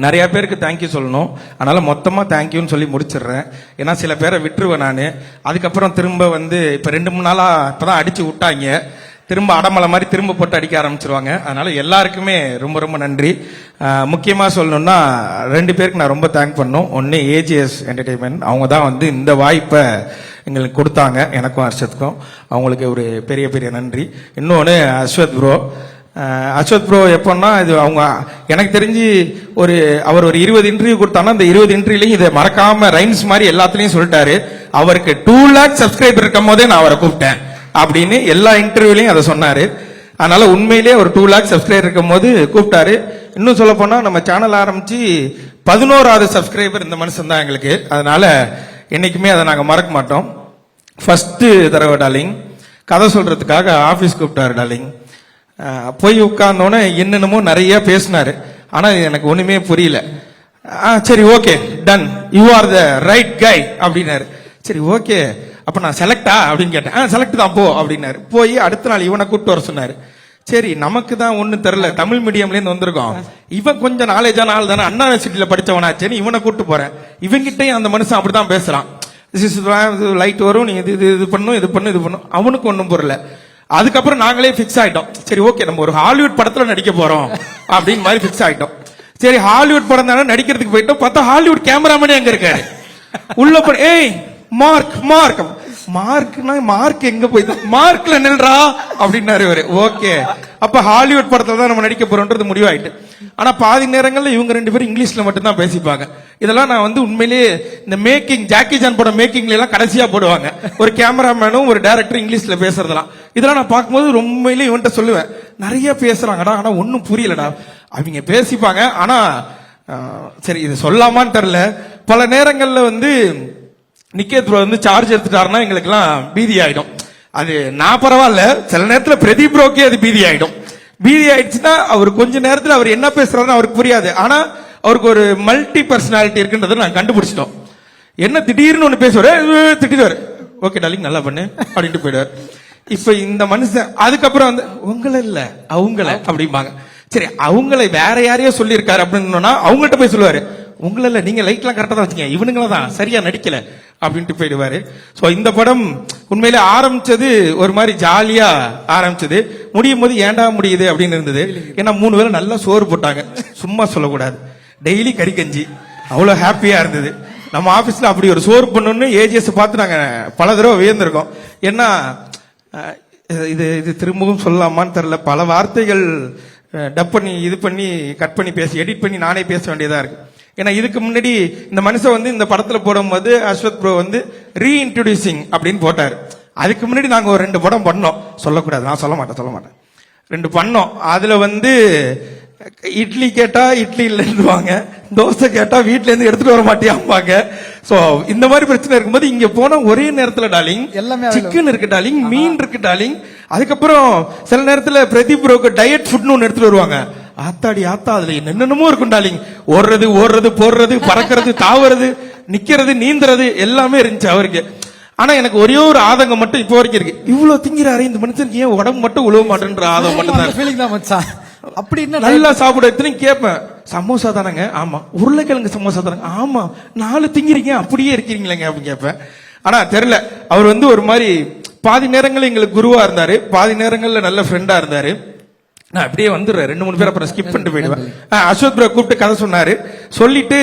நிறைய பேருக்கு தேங்க்யூ சொல்லணும். அதனால மொத்தமா தேங்க்யூன்னு சொல்லி முடிச்சிடுறேன். ஏன்னா சில பேரை விட்டுருவேன் நான். அதுக்கப்புறம் திரும்ப வந்து இப்ப 2-3 நாளா இப்பதான் அடிச்சு விட்டாங்க. திரும்ப அடமலை மாதிரி திரும்ப போட்டு அடிக்க ஆரம்பிச்சிருவாங்க. அதனால எல்லாருக்குமே ரொம்ப ரொம்ப நன்றி. முக்கியமா சொல்லணும்னா 2 பேருக்கு நான் ரொம்ப தேங்க் பண்ணணும். ஒன்னு ஏஜிஎஸ் என்டர்டெயின்மெண்ட், அவங்க தான் வந்து இந்த வாய்ப்பை எங்களுக்கு கொடுத்தாங்க, எனக்கும் ஹர்ஷத்துக்கும். அவங்களுக்கு ஒரு பெரிய பெரிய நன்றி. இன்னொன்னு அஸ்வத் ப்ரோ. அஸ்வத் ப்ரோ எப்போன்னா இது அவங்க எனக்கு தெரிஞ்சு அவர் ஒரு 20 இன்டர்வியூ கொடுத்தாங்கன்னா அந்த 20 இன்டர்வியூலையும் இதை மறக்காம ரைம்ஸ் மாதிரி எல்லாத்துலயும் சொல்லிட்டாரு. அவருக்கு 2 lakh சப்ஸ்கிரைபர் இருக்கும் போதே நான் அவரை கூப்பிட்டேன் அப்படின்னு எல்லா இன்டர்வியூலையும் அதை சொன்னாரு. அதனால உண்மையிலேயே ஒரு 2 lakh சப்ஸ்கிரைபர் இருக்கும் போது கூப்பிட்டாரு. இன்னும் சொல்ல போனா நம்ம சேனல் ஆரம்பிச்சு 11வது சப்ஸ்கிரைபர் இந்த மனுஷன் தான் எங்களுக்கு. அதனால என்னைக்குமே அதை நாங்க மறக்க மாட்டோம். ஃபர்ஸ்ட் தடவை டார்லிங் கதை சொல்றதுக்காக ஆபீஸ் கூப்பிட்டாரு டார்லிங். போய் உட்கார்ந்தோன்னே என்னென்னமோ நிறைய பேசினாரு. ஆனா எனக்கு ஒண்ணுமே புரியல. சரி okay done, you are the right guy அப்படின்னாரு. சரி ஓகே அப்ப நான் செலக்டா அப்படின்னு கேட்டேன். செலக்ட் தான் போ அப்படின்னாரு. போய் அடுத்த நாள் இவனை கூப்பிட்டு வர சொன்னாரு. சரி நமக்கு தான் ஒண்ணு தெரியல, தமிழ் மீடியம்ல இருந்து வந்திருக்கோம், இவன் கொஞ்சம் நாலேஜான ஆள் தானே, அண்ணா யூனிவர்சிட்டியில படிச்சவனாச்சேன்னு இவனை கூப்பிட்டு போறேன். இவங்கிட்டையும் அந்த மனுஷன் அப்படிதான் பேசுறான். லைட் வரும், நீ இது பண்ணும் இது பண்ணும். அவனுக்கு ஒன்னும் புரியல. அதுக்கப்புறம் நாங்களே பிக்ஸ் ஆயிட்டோம். சரி ஓகே நம்ம ஒரு ஹாலிவுட் படத்துல நடிக்க போறோம் அப்படின்னு மாதிரி பிக்ஸ் ஆயிட்டோம். சரி ஹாலிவுட் படம் தானே நடிக்கிறதுக்கு போயிட்டோம். பார்த்தா ஹாலிவுட் கேமராமேனே அங்க இருக்காரு. உள்ள போய் ஏய் மார்க் மார்க் மார்க்னா மார்க் எங்க போயிட்டு மார்க்ல நில்றா அப்படின்னாரு இவரு. ஓகே அப்ப ஹாலிவுட் படத்துல தான் நம்ம நடிக்க போறோம்ன்றது முடிவாயிட்டு. ஆனா பாதி நேரங்கள்ல இவங்க 2 பேரும் இங்கிலீஷ்ல மட்டும் தான் பேசிப்பாங்க. இதெல்லாம் நான் வந்து உண்மையிலேயே இந்த மேக்கிங் ஜாக்கி ஜான் படம் மேக்கிங்ல எல்லாம் கடைசியா போடுவாங்க, ஒரு கேமராமேனும் ஒரு டைரக்டர் இங்கிலீஷ்ல பேசுறதெல்லாம். இதெல்லாம் நான் பார்க்கும்போது உண்மையிலேயே இவன்ட்ட சொல்லுவேன், நிறைய பேசுறாங்கடா ஆனா ஒன்னும் புரியலடா. அவங்க பேசிப்பாங்க. ஆனா சரி இது சொல்லாமான்னு தெரியல. பல நேரங்கள்ல வந்து நிக்கேத் ப்ரோ வந்து சார்ஜ் எடுத்துட்டாருன்னா எங்களுக்கு எல்லாம் பீதி ஆயிடும். அது நான் பரவாயில்ல, சில நேரத்துல பிரதீப் ப்ரோக்கே அது பீதி ஆயிடும். பீதி ஆயிடுச்சுன்னா அவர் கொஞ்ச நேரத்துல அவர் என்ன பேசுறாருன்னு அவருக்கு புரியாது. ஆனா அவருக்கு ஒரு மல்டி பர்சனாலிட்டி இருக்குன்றதை நான் கண்டுபிடிச்சிட்டோம். என்ன திடீர்னு ஒண்ணு பேசுவாரு, திட்டிடுவாரு, ஓகே டார்லிங் நல்லா பண்ணு அப்படின்ட்டு போயிடுவாரு. இப்ப இந்த மனுஷன் அதுக்கப்புறம் வந்து உங்களை இல்ல அவங்கள அப்படிம்பாங்க. சரி அவங்களை வேற யாரையோ சொல்லியிருக்காரு அப்படின்னு அவங்கள்ட்ட போய் சொல்லுவாரு, உங்களை இல்ல நீங்க லைட் எல்லாம் கரெக்டா தான் வச்சீங்க, இவனுங்கள தான் சரியா நடிக்கல அப்படின்ட்டு போயிடுவாரு. சோ இந்த படம் உண்மையில ஆரம்பிச்சது ஒரு மாதிரி ஜாலியா ஆரம்பிச்சது, முடியும் போது ஏண்டா முடியுது அப்படின்னு இருந்தது. ஏன்னா 3 வேளை நல்லா சோறு போட்டாங்க, சும்மா சொல்லக்கூடாது, டெய்லி கறி கஞ்சி, அவ்வளவு ஹாப்பியா இருந்தது. நம்ம ஆபீஸ்ல அப்படி ஒரு சோறு பண்ணணும்னு ஏஜிஎஸ் பார்த்து நாங்க பல தடவை வியந்திருக்கோம். ஏன்னா இது திரும்பவும் சொல்லலாமான்னு தெரியல, பல வார்த்தைகள் டப் பண்ணி இது பண்ணி கட் பண்ணி பேசி எடிட் பண்ணி நானே பேச வேண்டியதா இருக்கு. ஏன்னா இதுக்கு முன்னாடி இந்த மனுஷன் வந்து இந்த படத்துல போடும்போது அஸ்வத் ப்ரோ வந்து ரீஇன்ட்ரோடியூசிங் அப்படின்னு போட்டாரு. அதுக்கு முன்னாடி நாங்க ஒரு 2 படம் பண்ணோம், சொல்லக்கூடாது, நான் சொல்ல மாட்டேன் 2 பண்ணோம். அதுல வந்து இட்லி கேட்டா இட்லி இல்லைன்னுவாங்க, தோசை கேட்டா வீட்டுல இருந்து எடுத்துட்டு வர மாட்டியாம்பாங்க. சோ இந்த மாதிரி பிரச்சனை இருக்கும்போது இங்க போனா ஒரே நேரத்துல டார்லிங் எல்லாமே சிக்கன் இருக்கு டார்லிங், மீன் இருக்கு டார்லிங். அதுக்கப்புறம் சில நேரத்துல பிரதீப் ப்ரோக்கு டயட் ஃபுட்னு ஒன்னு எடுத்துட்டு வருவாங்க. ஆத்தாடி ஆத்தா அதுல என்னென்னமோ இருக்கும் டார்லிங், ஓடுறது போடுறது பறக்கிறது தாவறது நிக்கிறது நீந்துறது எல்லாமே இருந்துச்சு அவருக்கு. ஆனா எனக்கு ஒரே ஒரு ஆதங்கம் மட்டும் இப்போ வரைக்கும் இருக்கு, இவ்வளவு திங்கிறாரு இந்த மனுஷனுக்கு ஏன் உடம்பு மட்டும் உழவ மாட்டேன்ற ஆதங்கம் மட்டும் தான். அப்படி நல்லா சாப்பிட எத்தனை கேட்பேன், சமோசா தானங்க, ஆமா, உருளைக்கிழங்கு சமோசா தானங்க, ஆமா, 4 திங்கிறீங்க அப்படியே இருக்கிறீங்களேங்க அப்படின்னு கேட்பேன். ஆனா தெரியல, அவர் வந்து ஒரு மாதிரி பாதி நேரங்கள்ல எங்களுக்கு குருவா இருந்தாரு, பாதி நேரங்கள்ல நல்ல ஃப்ரெண்டா இருந்தாரு. நான் அப்படியே வந்துடுறேன், 2-3 பேர் அப்புறம் ஸ்கிப் பண்ணிட்டு போயிடுவேன். அஸ்வத் ப்ரோ கூப்பிட்டு கதை சொன்னாரு. சொல்லிட்டு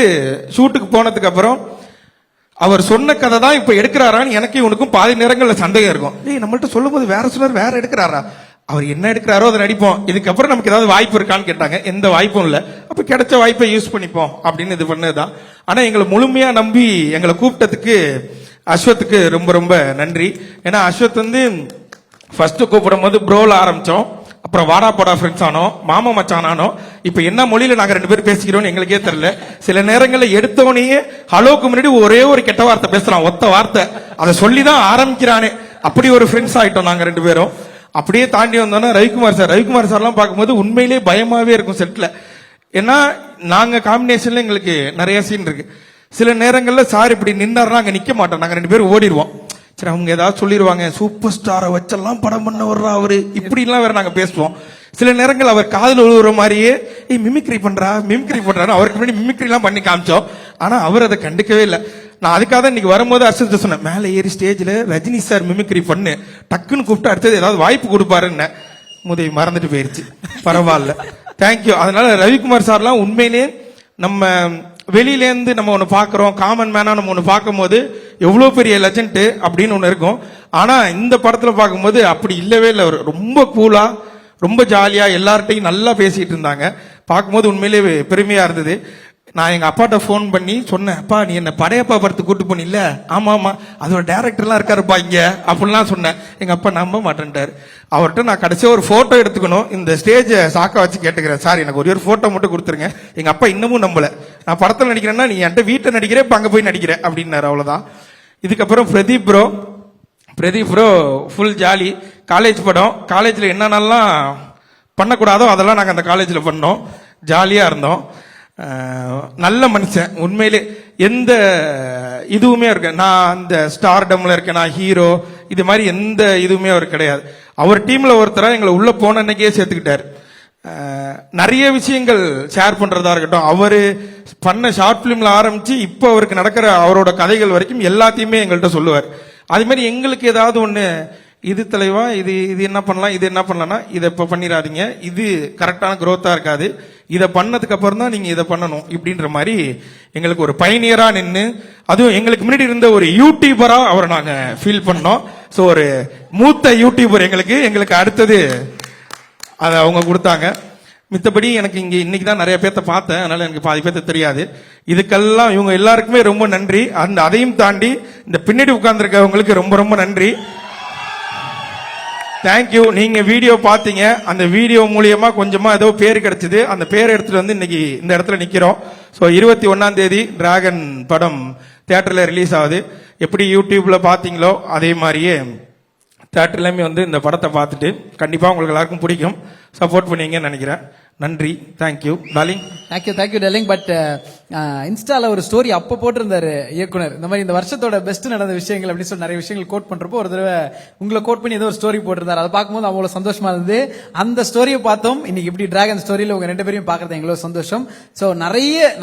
ஷூட்டுக்கு போனதுக்கு அப்புறம் அவர் சொன்ன கதை தான் இப்ப எடுக்கிறாரான்னு எனக்கு இவனுக்கும் பாதி நேரங்கள்ல சந்தேகம் இருக்கும். நம்மள்ட்ட சொல்லும் போது வேற சொன்னார், வேற எடுக்கிறாரா, அவர் என்ன எடுக்கிறாரோ அதை நடிப்போம், இதுக்கப்புறம் நமக்கு ஏதாவது வாய்ப்பு இருக்கான்னு கேட்டாங்க. எந்த வாய்ப்பும் இல்ல, அப்ப கிடைச்ச வாய்ப்பை யூஸ் பண்ணிப்போம் அப்படின்னு இது பண்ணதுதான். ஆனா எங்களை முழுமையா நம்பி எங்களை கூப்பிட்டதுக்கு அஸ்வத்துக்கு ரொம்ப ரொம்ப நன்றி. ஏன்னா அஸ்வத் வந்து ஃபர்ஸ்ட் கூப்பிடும் போது ப்ரோல ஆரம்பிச்சோம், அப்புறம் வாடா போடா ஃப்ரெண்ட்ஸ் ஆனோம், மாமா மச்சான் ஆனோம். இப்ப என்ன மொழியில நாங்க 2 பேரும் பேசிக்கிறோம் எங்களுக்கே தெரியல. சில நேரங்கள்ல எடுத்தவனையே ஹலோக்கு முன்னாடி ஒரே ஒரு கெட்ட வார்த்தை பேசுறான், ஒத்த வார்த்தை, அதை சொல்லிதான் ஆரம்பிக்கிறானே. அப்படி ஒரு ஃப்ரெண்ட்ஸ் ஆயிட்டோம் நாங்க 2 பேரும். அப்படியே தாண்டி வந்தோம்னா ரவிக்குமார் சார் எல்லாம் பார்க்கும்போது உண்மையிலேயே பயமாவே இருக்கும் செட்ல. ஏன்னா நாங்க காம்பினேஷன்ல எங்களுக்கு நிறைய சீன் இருக்கு. சில நேரங்கள்ல சார் இப்படி நின்னாருன்னா அங்க நிக்க மாட்டோம், நாங்க 2 பேரும் ஓடிடுவோம். சரி அவங்க ஏதாவது சொல்லிடுவாங்க, சூப்பர் ஸ்டாரை வச்செல்லாம் படம் பண்ண வர்றா அவரு, இப்படி எல்லாம் வேற நாங்க பேசுவோம். சில நேரங்கள் அவர் காதல் விழுவுற மாதிரியே மிமிக்ரி பண்றான்னு அவருக்கு முன்னாடி மிமிக்ரி எல்லாம் பண்ணி காமிச்சோம். ஆனா அவர் அதை கண்டுக்கவே இல்லை. நான் அதுக்காக தான் இன்னைக்கு வரும்போது அர்ஷத் சொன்னேன், மேலே ஏறி ஸ்டேஜ்ல ரஜினி சார் மிமிக்ரி பண்ணு, டக்குன்னு கூப்பிட்டு அடுத்தது ஏதாவது வாய்ப்பு கொடுப்பாருன்னு. முதவி மறந்துட்டு போயிருச்சு. பரவாயில்ல, தேங்க்யூ. அதனால ரவிக்குமார் சார்லாம் உண்மையிலேயே நம்ம வெளியிலேருந்து நம்ம ஒன்று பார்க்குறோம், காமன் மேனா நம்ம ஒன்று பார்க்கும் போது எவ்வளோ பெரிய லெஜண்ட் அப்படின்னு ஒன்று இருக்கும். ஆனால் இந்த படத்தில் பார்க்கும்போது அப்படி இல்லவே இல்லை. அவர் ரொம்ப கூலா, ரொம்ப ஜாலியாக எல்லார்ட்டையும் நல்லா பேசிட்டு இருந்தாங்க. பார்க்கும்போது உண்மையிலேயே பெருமையாக இருந்தது. நான் எங்கள் அப்பாட்ட ஃபோன் பண்ணி சொன்னேன், அப்பா நீ என்ன படையப்பா படத்துக்கு கூட்டு போனில்ல, ஆமாம் ஆமாம் அதோட டேரக்டர்லாம் இருக்காருப்பா இங்கே அப்படின்லாம் சொன்னேன். எங்கள் அப்பா நம்ப மாட்டேன்ட்டார். அவர்கிட்ட நான் கடைசியாக ஒரு ஃபோட்டோ எடுத்துக்கணும், இந்த ஸ்டேஜை சாக்க வச்சு கேட்டுக்கிறேன், சார் எனக்கு ஒரே ஒரு ஃபோட்டோ மட்டும் கொடுத்துருங்க. எங்கள் அப்பா இன்னமும் நம்பலை. நான் படத்தில் நடிக்கிறேன்னா நீ என்கிட்ட வீட்டை நடிக்கிறேன், இப்போ அங்கே போய் நடிக்கிறேன் அப்படின்னாரு. அவ்வளோதான். இதுக்கப்புறம் Pradeep bro full jolly. College படம், காலேஜில் என்னென்னலாம் பண்ணக்கூடாதோ அதெல்லாம் நாங்கள் அந்த காலேஜில் பண்ணோம், ஜாலியாக இருந்தோம். நல்ல மனுஷன் உண்மையிலே. எந்த இதுவுமே இருக்க, நான் அந்த ஸ்டார்டம்ல இருக்கேன், நான் ஹீரோ, இது மாதிரி எந்த இதுவுமே அவர் கிடையாது. அவர் டீம்ல ஒருத்தரா எங்களை உள்ள போன அன்னைக்கே சேர்த்துக்கிட்டார். நிறைய விஷயங்கள் ஷேர் பண்றதா இருக்கட்டும், அவரு பண்ண ஷார்ட் பிலிம்ல ஆரம்பிச்சு இப்போ அவருக்கு நடக்கிற அவரோட கதைகள் வரைக்கும் எல்லாத்தையுமே எங்கள்கிட்ட சொல்லுவார். அது மாதிரி எங்களுக்கு ஏதாவது ஒண்ணு, இது தலைவா இது என்ன பண்ணலாம், இது என்ன பண்ணலாம்னா இதை இப்ப பண்ணிடாதீங்க, இது கரெக்டான growth-ஆ இருக்காது, இதை பண்ணதுக்கு அப்புறம் தான் நீங்க இதை பண்ணணும் இப்படின்ற மாதிரி எங்களுக்கு ஒரு பயனியரா நின்று, அதுவும் எங்களுக்கு முன்னாடி இருந்த ஒரு யூடியூபரா அவரை நாங்க ஃபீல் பண்ணோம். ஸோ ஒரு மூத்த யூடியூபர் எங்களுக்கு அடுத்தது அதை அவங்க கொடுத்தாங்க. மித்தபடி எனக்கு இங்க இன்னைக்கு தான் நிறைய பேர்த்த பார்த்தேன், அதனால எனக்கு பாதி பேர்த்த தெரியாது. இதுக்கெல்லாம் இவங்க எல்லாருக்குமே ரொம்ப நன்றி. அதையும் தாண்டி இந்த பின்னாடி உட்கார்ந்துருக்கவங்களுக்கு ரொம்ப ரொம்ப நன்றி. தேங்க்யூ. நீங்க வீடியோ பாத்தீங்க, அந்த வீடியோ மூலியமா கொஞ்சமா ஏதோ பேர் கிடைச்சது, அந்த பேர் எடுத்துட்டு வந்து இன்னைக்கு இந்த இடத்துல நிக்கிறோம். ஸோ 21ஆம் தேதி டிராகன் படம் தியேட்டர்ல ரிலீஸ் ஆகுது. எப்படி யூடியூப்ல பாத்தீங்களோ அதே மாதிரியே தியேட்டர்லயுமே வந்து இந்த படத்தை பார்த்துட்டு கண்டிப்பா உங்களுக்கு எல்லாருக்கும் பிடிக்கும், சப்போர்ட் பண்ணீங்கன்னு நினைக்கிறேன். நன்றி, thank you darling. Thank you darling. But இன்ஸ்டால ஒரு ஸ்டோரி அப்ப போட்டிருந்தாரு இயக்குனர், இந்த மாதிரி இந்த வருஷத்தோட பெஸ்ட் நடந்த விஷயங்கள் அப்படின்னு சொல்லி நிறைய விஷயங்கள் கோட் பண்றப்போ ஒரு தடவை உங்களை கோட் பண்ணி ஏதோ ஒரு ஸ்டோரி போட்டிருந்தாரு. அதை பார்க்கும்போது அவ்வளவு சந்தோஷமா இருந்தது. அந்த ஸ்டோரியை பார்த்தோம். இன்னைக்கு இப்படி டிராகன் ஸ்டோரியில உங்க ரெண்டு பேரையும் பாக்குறது எங்களோட சந்தோஷம். சோ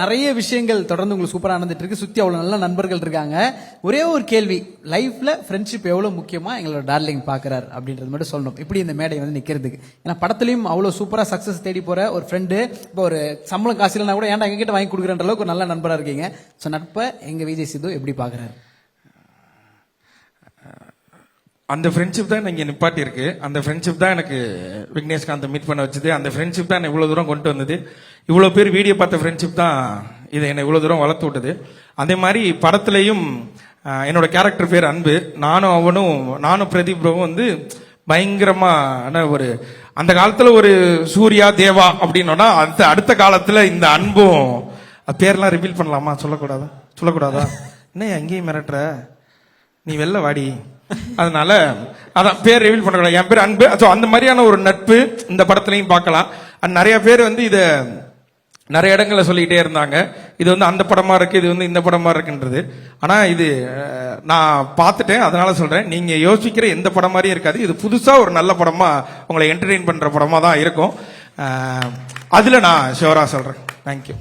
நிறைய விஷயங்கள் தொடர்ந்து உங்களுக்கு சூப்பரா நடந்துட்டு இருக்கு. சுத்தி அவ்வளவு நல்ல நண்பர்கள் இருக்காங்க. ஒரே ஒரு கேள்வி, லைஃப்ல ஃப்ரெண்ட்ஷிப் எவ்வளவு முக்கியமா எங்களோட டார்லிங் பாக்குறாரு அப்படின்றது மட்டும் சொல்லணும், இப்படி இந்த மேடை வந்து நிக்கிறதுக்கு. ஏன்னா படத்துலயும் அவ்வளவு சூப்பரா சக்சஸ் தேடி போற ஒரு ஃப்ரெண்டு, இப்போ ஒரு சம்பளம் காசு இல்லைனா கூட ஏன்டா எங்ககிட்ட வாங்கி கொடுக்குறன்ற அளவுக்கு ஒரு நல்ல நண்பரா இருக்கீங்க. சோ நட்பை எங்க விஜய் சித்து எப்படி பாக்குறாரு? அந்த ஃப்ரெண்ட்ஷிப் தான் இங்க நிப்பாட்டி இருக்கு. அந்த ஃப்ரெண்ட்ஷிப் தான் எனக்கு விக்னேஷ்காந்த் மீட் பண்ண வச்சது. அந்த ஃப்ரெண்ட்ஷிப் தான் இவ்வளவு தூரம் கொண்டு வந்தது. இவ்வளவு பேர் வீடியோ பார்த்த ஃப்ரெண்ட்ஷிப் தான் இதை என்னை இவ்வளவு தூரம் வளர்த்து விட்டது. அதே மாதிரி படத்திலையும் என்னோட கேரக்டர் பேர் அன்பு. நானும் பிரதீப் ப்ரோவும் வந்து பயங்கரமான ஒரு, அந்த காலத்துல ஒரு சூர்யா தேவா அப்படின்னோம்னா அடுத்த காலத்துல இந்த அன்பும், பேர்லாம் ரிவீல் பண்ணலாமா? சொல்லக்கூடாதா? என்ன எங்கேயும் மிரட்டுற, நீ வெளில வாடி. அதனால அதான் பேர் ரிவீல் பண்ணக்கூடாது. என் பேர் அன்பு. அந்த மாதிரியான ஒரு நட்பு இந்த படத்துலையும் பார்க்கலாம். நிறைய பேர் வந்து இத நிறைய இடங்கள்ல சொல்லிக்கிட்டே இருந்தாங்க, இது வந்து அந்த படமா இருக்கு, இது வந்து இந்த படமா இருக்குன்றது. ஆனா இது நான் பார்த்துட்டேன், அதனால சொல்றேன், நீங்க யோசிக்கிற எந்த படம் மாதிரியும் இருக்காது. இது புதுசா ஒரு நல்ல படமா உங்களை என்டர்டெயின் பண்ற படமா தான் இருக்கும். அதுல நான் ஷுவரா சொல்றேன். தேங்க்யூ.